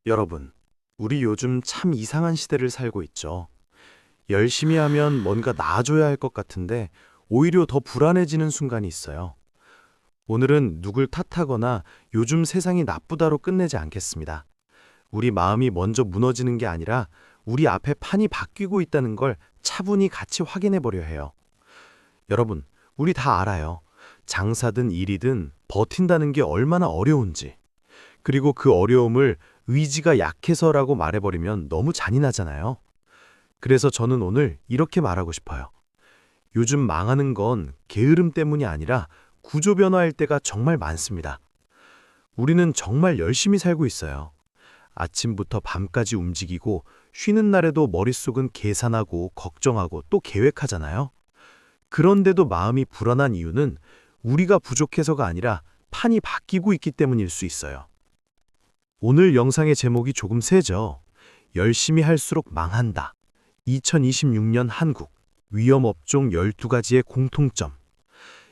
여러분, 우리 요즘 참 이상한 시대를 살고 있죠. 열심히 하면 뭔가 나아져야 할 것 같은데 오히려 더 불안해지는 순간이 있어요. 오늘은 누굴 탓하거나 요즘 세상이 나쁘다로 끝내지 않겠습니다. 우리 마음이 먼저 무너지는 게 아니라 우리 앞에 판이 바뀌고 있다는 걸 차분히 같이 확인해 보려 해요. 여러분, 우리 다 알아요. 장사든 일이든 버틴다는 게 얼마나 어려운지. 그리고 그 어려움을 의지가 약해서라고 말해버리면 너무 잔인하잖아요. 그래서 저는 오늘 이렇게 말하고 싶어요. 요즘 망하는 건 게으름 때문이 아니라 구조 변화일 때가 정말 많습니다. 우리는 정말 열심히 살고 있어요. 아침부터 밤까지 움직이고 쉬는 날에도 머릿속은 계산하고 걱정하고 또 계획하잖아요. 그런데도 마음이 불안한 이유는 우리가 부족해서가 아니라 판이 바뀌고 있기 때문일 수 있어요. 오늘 영상의 제목이 조금 세죠. 열심히 할수록 망한다. 2026년 한국 위험업종 12가지의 공통점.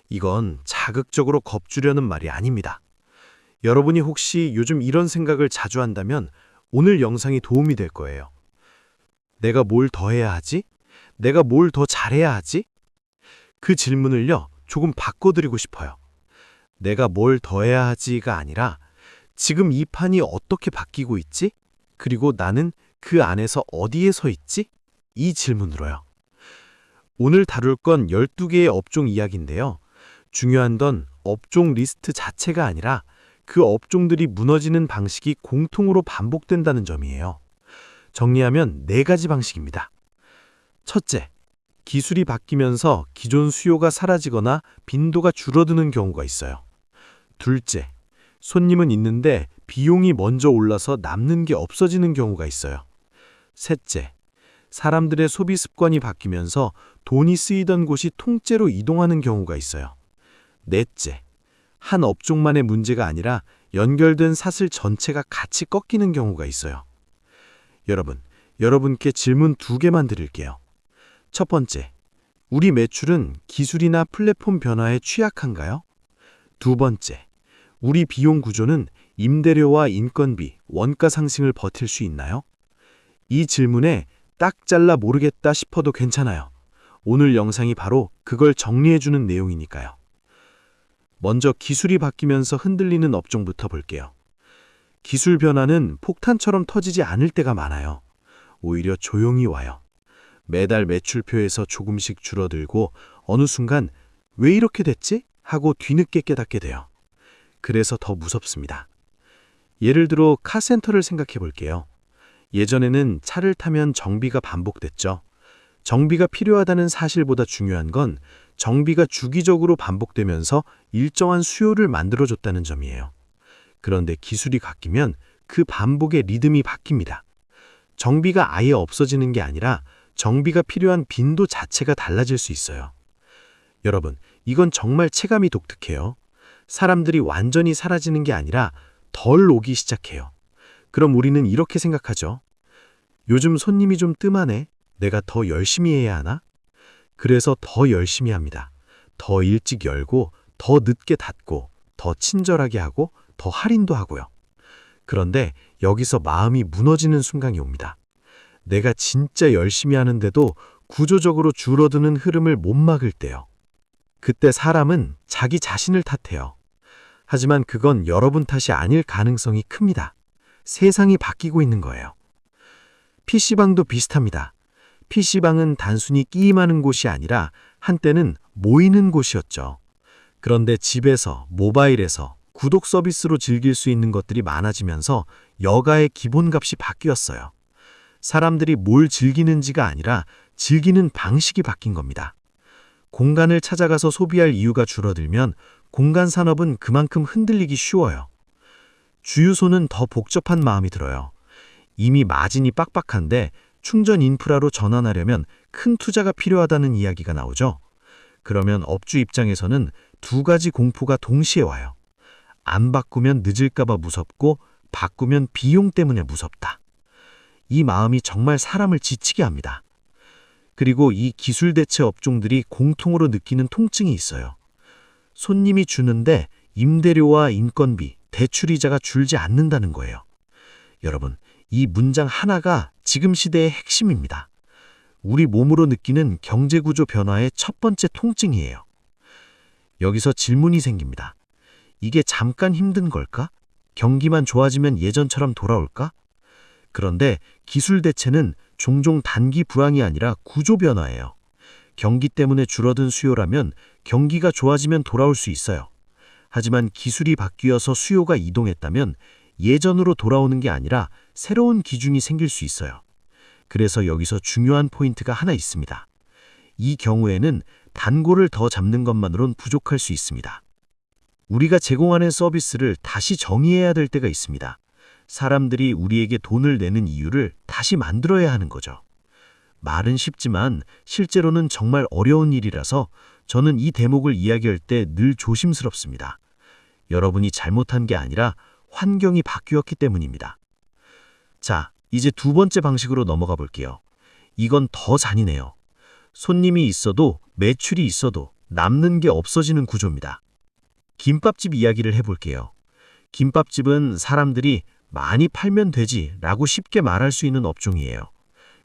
이건 자극적으로 겁주려는 말이 아닙니다. 여러분이 혹시 요즘 이런 생각을 자주 한다면 오늘 영상이 도움이 될 거예요. 내가 뭘 더 해야 하지? 내가 뭘 더 잘해야 하지? 그 질문을요, 조금 바꿔드리고 싶어요. 내가 뭘 더 해야 하지가 아니라 지금 이 판이 어떻게 바뀌고 있지? 그리고 나는 그 안에서 어디에 서 있지? 이 질문으로요. 오늘 다룰 건 12개의 업종 이야기인데요. 중요한 건 업종 리스트 자체가 아니라 그 업종들이 무너지는 방식이 공통으로 반복된다는 점이에요. 정리하면 4가지 방식입니다. 첫째, 기술이 바뀌면서 기존 수요가 사라지거나 빈도가 줄어드는 경우가 있어요. 둘째, 손님은 있는데 비용이 먼저 올라서 남는 게 없어지는 경우가 있어요. 셋째, 사람들의 소비 습관이 바뀌면서 돈이 쓰이던 곳이 통째로 이동하는 경우가 있어요. 넷째, 한 업종만의 문제가 아니라 연결된 사슬 전체가 같이 꺾이는 경우가 있어요. 여러분께 질문 2개만 드릴게요. 첫 번째, 우리 매출은 기술이나 플랫폼 변화에 취약한가요? 두 번째, 우리 비용 구조는 임대료와 인건비, 원가 상승을 버틸 수 있나요? 이 질문에 딱 잘라 모르겠다 싶어도 괜찮아요. 오늘 영상이 바로 그걸 정리해주는 내용이니까요. 먼저 기술이 바뀌면서 흔들리는 업종부터 볼게요. 기술 변화는 폭탄처럼 터지지 않을 때가 많아요. 오히려 조용히 와요. 매달 매출표에서 조금씩 줄어들고 어느 순간 왜 이렇게 됐지? 하고 뒤늦게 깨닫게 돼요. 그래서 더 무섭습니다. 예를 들어 카센터를 생각해 볼게요. 예전에는 차를 타면 정비가 반복됐죠. 정비가 필요하다는 사실보다 중요한 건 정비가 주기적으로 반복되면서 일정한 수요를 만들어줬다는 점이에요. 그런데 기술이 바뀌면 그 반복의 리듬이 바뀝니다. 정비가 아예 없어지는 게 아니라 정비가 필요한 빈도 자체가 달라질 수 있어요. 여러분, 이건 정말 체감이 독특해요. 사람들이 완전히 사라지는 게 아니라 덜 오기 시작해요. 그럼 우리는 이렇게 생각하죠. 요즘 손님이 좀 뜸하네. 내가 더 열심히 해야 하나? 그래서 더 열심히 합니다. 더 일찍 열고, 더 늦게 닫고, 더 친절하게 하고, 더 할인도 하고요. 그런데 여기서 마음이 무너지는 순간이 옵니다. 내가 진짜 열심히 하는데도 구조적으로 줄어드는 흐름을 못 막을 때요. 그때 사람은 자기 자신을 탓해요. 하지만 그건 여러분 탓이 아닐 가능성이 큽니다. 세상이 바뀌고 있는 거예요. PC방도 비슷합니다. PC방은 단순히 게임하는 곳이 아니라 한때는 모이는 곳이었죠. 그런데 집에서, 모바일에서, 구독 서비스로 즐길 수 있는 것들이 많아지면서 여가의 기본값이 바뀌었어요. 사람들이 뭘 즐기는지가 아니라 즐기는 방식이 바뀐 겁니다. 공간을 찾아가서 소비할 이유가 줄어들면 공간 산업은 그만큼 흔들리기 쉬워요. 주유소는 더 복잡한 마음이 들어요. 이미 마진이 빡빡한데 충전 인프라로 전환하려면 큰 투자가 필요하다는 이야기가 나오죠. 그러면 업주 입장에서는 2가지 공포가 동시에 와요. 안 바꾸면 늦을까봐 무섭고 바꾸면 비용 때문에 무섭다. 이 마음이 정말 사람을 지치게 합니다. 그리고 이 기술 대체 업종들이 공통으로 느끼는 통증이 있어요. 손님이 주는데 임대료와 인건비, 대출이자가 줄지 않는다는 거예요. 여러분, 이 문장 하나가 지금 시대의 핵심입니다. 우리 몸으로 느끼는 경제구조 변화의 첫 번째 통증이에요. 여기서 질문이 생깁니다. 이게 잠깐 힘든 걸까? 경기만 좋아지면 예전처럼 돌아올까? 그런데 기술 대체는 종종 단기 불황이 아니라 구조 변화예요. 경기 때문에 줄어든 수요라면 경기가 좋아지면 돌아올 수 있어요. 하지만 기술이 바뀌어서 수요가 이동했다면 예전으로 돌아오는 게 아니라 새로운 기준이 생길 수 있어요. 그래서 여기서 중요한 포인트가 하나 있습니다. 이 경우에는 단골을 더 잡는 것만으론 부족할 수 있습니다. 우리가 제공하는 서비스를 다시 정의해야 될 때가 있습니다. 사람들이 우리에게 돈을 내는 이유를 다시 만들어야 하는 거죠. 말은 쉽지만 실제로는 정말 어려운 일이라서 저는 이 대목을 이야기할 때 늘 조심스럽습니다. 여러분이 잘못한 게 아니라 환경이 바뀌었기 때문입니다. 자, 이제 두 번째 방식으로 넘어가 볼게요. 이건 더 잔인해요. 손님이 있어도 매출이 있어도 남는 게 없어지는 구조입니다. 김밥집 이야기를 해볼게요. 김밥집은 사람들이 많이 팔면 되지라고 쉽게 말할 수 있는 업종이에요.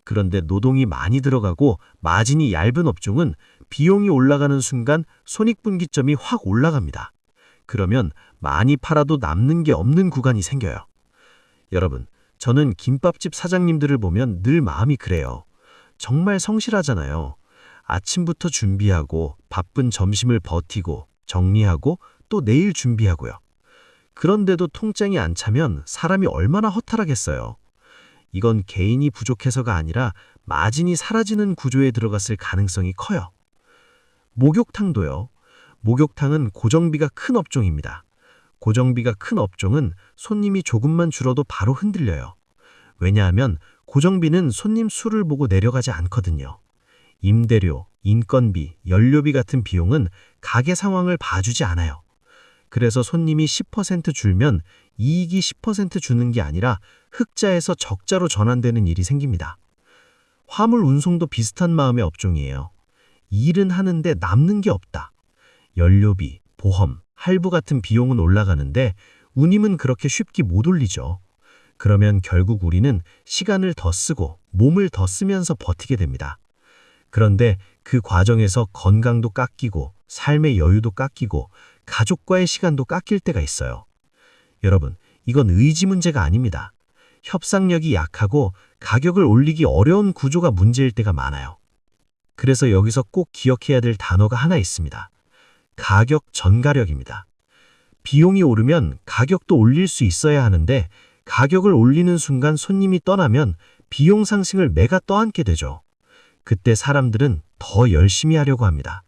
그런데 노동이 많이 들어가고 마진이 얇은 업종은 비용이 올라가는 순간 손익분기점이 확 올라갑니다. 그러면 많이 팔아도 남는 게 없는 구간이 생겨요. 여러분, 저는 김밥집 사장님들을 보면 늘 마음이 그래요. 정말 성실하잖아요. 아침부터 준비하고 바쁜 점심을 버티고 정리하고 또 내일 준비하고요. 그런데도 통장이 안 차면 사람이 얼마나 허탈하겠어요. 이건 개인이 부족해서가 아니라 마진이 사라지는 구조에 들어갔을 가능성이 커요. 목욕탕도요. 목욕탕은 고정비가 큰 업종입니다. 고정비가 큰 업종은 손님이 조금만 줄어도 바로 흔들려요. 왜냐하면 고정비는 손님 수를 보고 내려가지 않거든요. 임대료, 인건비, 연료비 같은 비용은 가게 상황을 봐주지 않아요. 그래서 손님이 10% 줄면 이익이 10% 주는 게 아니라 흑자에서 적자로 전환되는 일이 생깁니다. 화물 운송도 비슷한 마음의 업종이에요. 일은 하는데 남는 게 없다. 연료비, 보험, 할부 같은 비용은 올라가는데 운임은 그렇게 쉽게 못 올리죠. 그러면 결국 우리는 시간을 더 쓰고 몸을 더 쓰면서 버티게 됩니다. 그런데 그 과정에서 건강도 깎이고 삶의 여유도 깎이고 가족과의 시간도 깎일 때가 있어요. 여러분, 이건 의지 문제가 아닙니다. 협상력이 약하고 가격을 올리기 어려운 구조가 문제일 때가 많아요. 그래서 여기서 꼭 기억해야 될 단어가 하나 있습니다. 가격 전가력입니다. 비용이 오르면 가격도 올릴 수 있어야 하는데 가격을 올리는 순간 손님이 떠나면 비용 상승을 매가 떠안게 되죠. 그때 사람들은 더 열심히 하려고 합니다.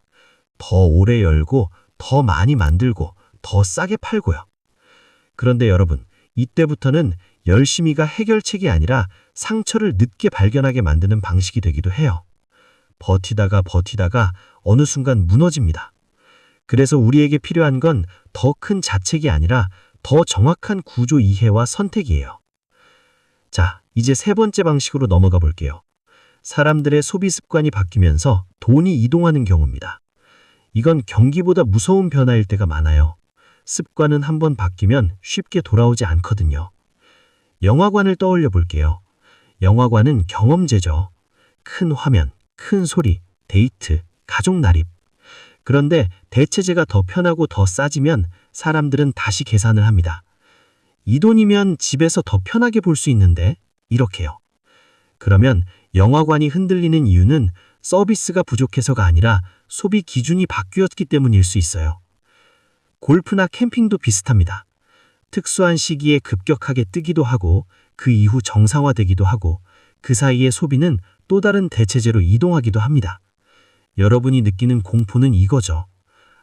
더 오래 열고 더 많이 만들고 더 싸게 팔고요. 그런데 여러분, 이때부터는 열심히가 해결책이 아니라 상처를 늦게 발견하게 만드는 방식이 되기도 해요. 버티다가 어느 순간 무너집니다. 그래서 우리에게 필요한 건 더 큰 자책이 아니라 더 정확한 구조 이해와 선택이에요. 자, 이제 세 번째 방식으로 넘어가 볼게요. 사람들의 소비 습관이 바뀌면서 돈이 이동하는 경우입니다. 이건 경기보다 무서운 변화일 때가 많아요. 습관은 한번 바뀌면 쉽게 돌아오지 않거든요. 영화관을 떠올려 볼게요. 영화관은 경험제죠. 큰 화면, 큰 소리, 데이트, 가족 날입. 그런데 대체제가 더 편하고 더 싸지면 사람들은 다시 계산을 합니다. 이 돈이면 집에서 더 편하게 볼 수 있는데 이렇게요. 그러면 영화관이 흔들리는 이유는 서비스가 부족해서가 아니라 소비 기준이 바뀌었기 때문일 수 있어요. 골프나 캠핑도 비슷합니다. 특수한 시기에 급격하게 뜨기도 하고 그 이후 정상화되기도 하고 그 사이에 소비는 또 다른 대체제로 이동하기도 합니다. 여러분이 느끼는 공포는 이거죠.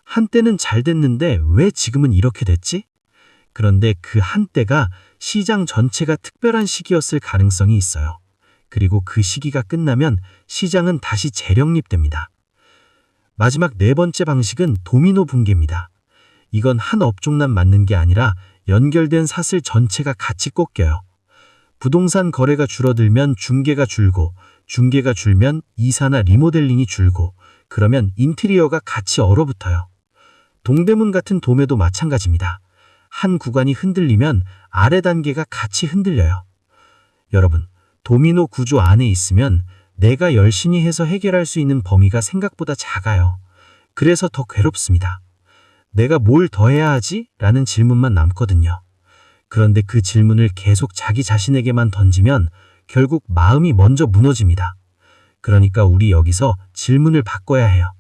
한때는 잘 됐는데 왜 지금은 이렇게 됐지? 그런데 그 한때가 시장 전체가 특별한 시기였을 가능성이 있어요. 그리고 그 시기가 끝나면 시장은 다시 재령립됩니다. 마지막 네 번째 방식은 도미노 붕괴입니다. 이건 한 업종만 맞는 게 아니라 연결된 사슬 전체가 같이 꺾여요. 부동산 거래가 줄어들면 중개가 줄고, 중개가 줄면 이사나 리모델링이 줄고, 그러면 인테리어가 같이 얼어붙어요. 동대문 같은 도매도 마찬가지입니다. 한 구간이 흔들리면 아래 단계가 같이 흔들려요. 여러분, 도미노 구조 안에 있으면 내가 열심히 해서 해결할 수 있는 범위가 생각보다 작아요. 그래서 더 괴롭습니다. 내가 뭘 더 해야 하지? 라는 질문만 남거든요. 그런데 그 질문을 계속 자기 자신에게만 던지면 결국 마음이 먼저 무너집니다. 그러니까 우리 여기서 질문을 바꿔야 해요.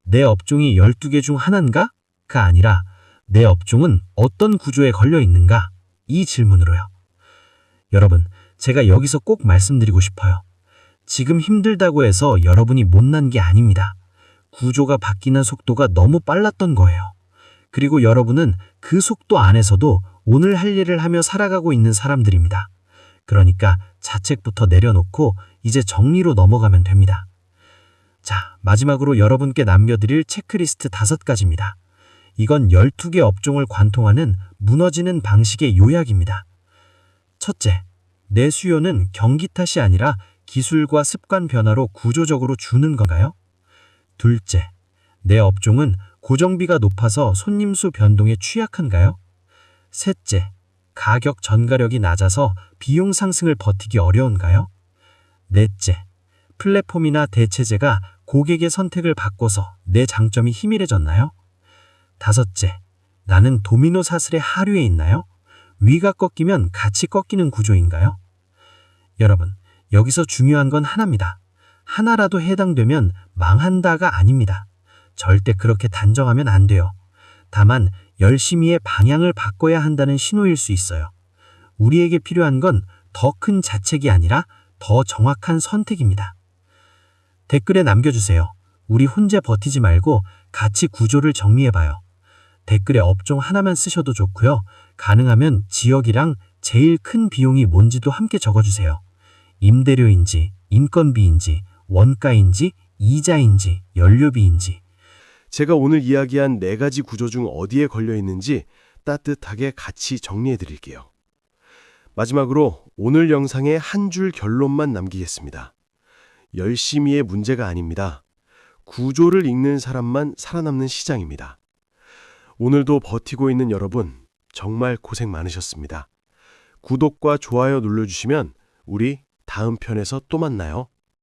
내 업종이 12개 중 하나인가? 가 아니라 내 업종은 어떤 구조에 걸려 있는가? 이 질문으로요. 여러분, 제가 여기서 꼭 말씀드리고 싶어요. 지금 힘들다고 해서 여러분이 못난 게 아닙니다. 구조가 바뀌는 속도가 너무 빨랐던 거예요. 그리고 여러분은 그 속도 안에서도 오늘 할 일을 하며 살아가고 있는 사람들입니다. 그러니까 자책부터 내려놓고 이제 정리로 넘어가면 됩니다. 자, 마지막으로 여러분께 남겨드릴 체크리스트 5가지입니다. 이건 12개 업종을 관통하는 무너지는 방식의 요약입니다. 첫째, 내 수요는 경기 탓이 아니라 기술과 습관 변화로 구조적으로 주는 건가요? 둘째, 내 업종은 고정비가 높아서 손님 수 변동에 취약한가요? 셋째, 가격 전가력이 낮아서 비용 상승을 버티기 어려운가요? 넷째, 플랫폼이나 대체제가 고객의 선택을 바꿔서 내 장점이 희미해졌나요? 다섯째, 나는 도미노 사슬의 하류에 있나요? 위가 꺾이면 같이 꺾이는 구조인가요? 여러분, 여기서 중요한 건 하나입니다. 하나라도 해당되면 망한다가 아닙니다. 절대 그렇게 단정하면 안 돼요. 다만 열심히의 방향을 바꿔야 한다는 신호일 수 있어요. 우리에게 필요한 건 더 큰 자책이 아니라 더 정확한 선택입니다. 댓글에 남겨주세요. 우리 혼자 버티지 말고 같이 구조를 정리해봐요. 댓글에 업종 하나만 쓰셔도 좋고요. 가능하면 지역이랑 제일 큰 비용이 뭔지도 함께 적어주세요. 임대료인지, 인건비인지, 원가인지, 이자인지, 연료비인지. 제가 오늘 이야기한 4가지 구조 중 어디에 걸려 있는지 따뜻하게 같이 정리해 드릴게요. 마지막으로 오늘 영상의 한 줄 결론만 남기겠습니다. 열심히의 문제가 아닙니다. 구조를 읽는 사람만 살아남는 시장입니다. 오늘도 버티고 있는 여러분, 정말 고생 많으셨습니다. 구독과 좋아요 눌러주시면 우리 다음 편에서 또 만나요.